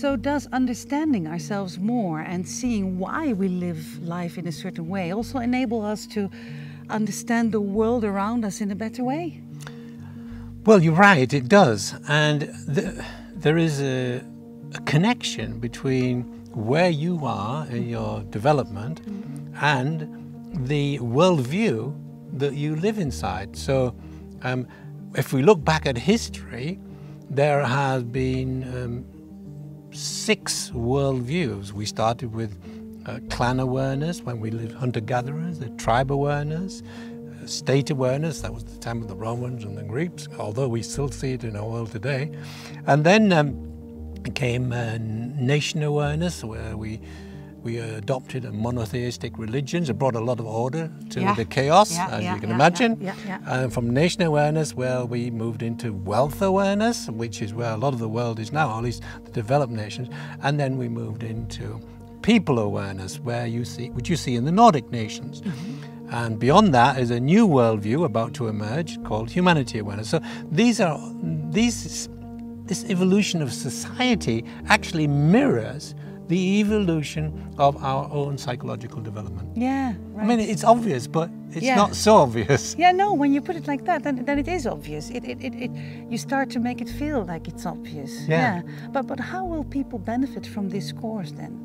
So does understanding ourselves more and seeing why we live life in a certain way also enable us to understand the world around us in a better way? Well, you're right, it does. And there is a connection between where you are in your development and the worldview that you live inside. So if we look back at history, there has been 6 worldviews. We started with clan awareness when we lived hunter-gatherers, the tribe awareness, state awareness, that was the time of the Romans and the Greeks, although we still see it in our world today. And then came nation awareness, where we adopted a monotheistic religions. It brought a lot of order to the chaos, as you can imagine. And from nation awareness, well, we moved into wealth awareness, which is where a lot of the world is now, at least the developed nations. And then we moved into people awareness, which you see in the Nordic nations. And beyond that is a new worldview about to emerge called humanity awareness. So this evolution of society actually mirrors the evolution of our own psychological development. Yeah, right. I mean, it's obvious, but it's not so obvious. Yeah, no, when you put it like that, then it is obvious. You start to make it feel like it's obvious. Yeah. But how will people benefit from this course then?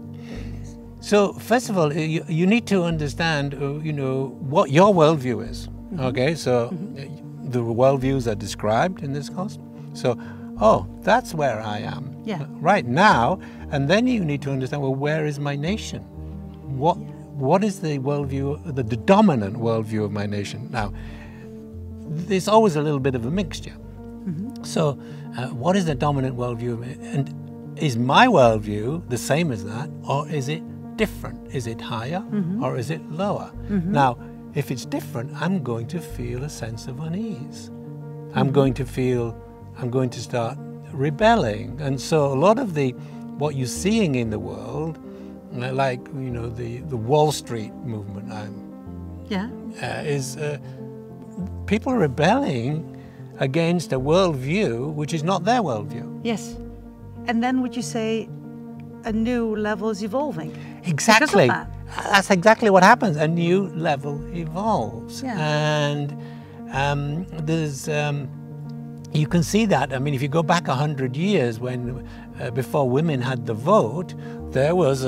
So first of all, you need to understand, what your worldview is. Okay, so the worldviews are described in this course. So, that's where I am right now. And then you need to understand, well, where is my nation? What is the worldview, the dominant worldview of my nation? Now, there's always a little bit of a mixture. So, what is the dominant worldview? And is my worldview the same as that, or is it different? Is it higher or is it lower? Now, if it's different, I'm going to feel a sense of unease. I'm going to start rebelling. And so a lot of what you're seeing in the world, like, the Wall Street movement, is people rebelling against a worldview which is not their worldview. Yes. And then would you say a new level is evolving? Exactly. That's exactly what happens. A new level evolves. And there's you can see that. I mean, if you go back 100 years, when before women had the vote, there was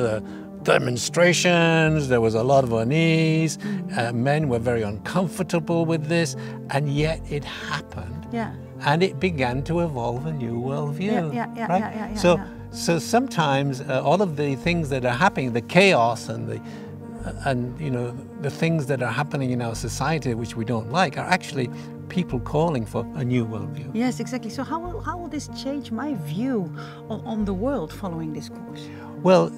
demonstrations, there was a lot of unease, men were very uncomfortable with this, and yet it happened. And it began to evolve a new worldview. So sometimes all of the things that are happening, the chaos and the things that are happening in our society which we don't like, are actually people calling for a new worldview. Yes, exactly. So how will this change my view on the world following this course? Well,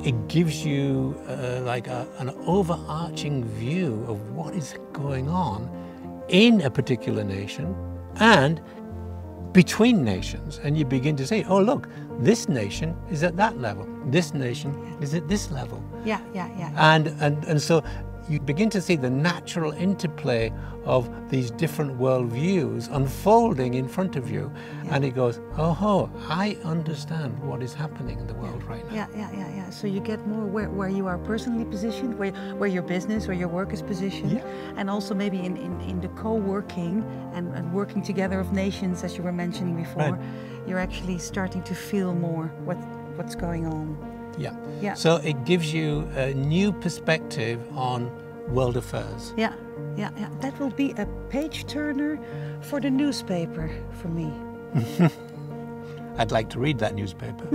it gives you an overarching view of what is going on in a particular nation and between nations. And you begin to say, oh, look, this nation is at that level. This nation is at this level. And so you begin to see the natural interplay of these different worldviews unfolding in front of you. And it goes, I understand what is happening in the world right now. So you get more where you are personally positioned, where your business or your work is positioned, and also maybe in the co-working and working together of nations, as you were mentioning before, you're actually starting to feel more what's going on. So it gives you a new perspective on world affairs. That will be a page turner for the newspaper for me. I'd like to read that newspaper.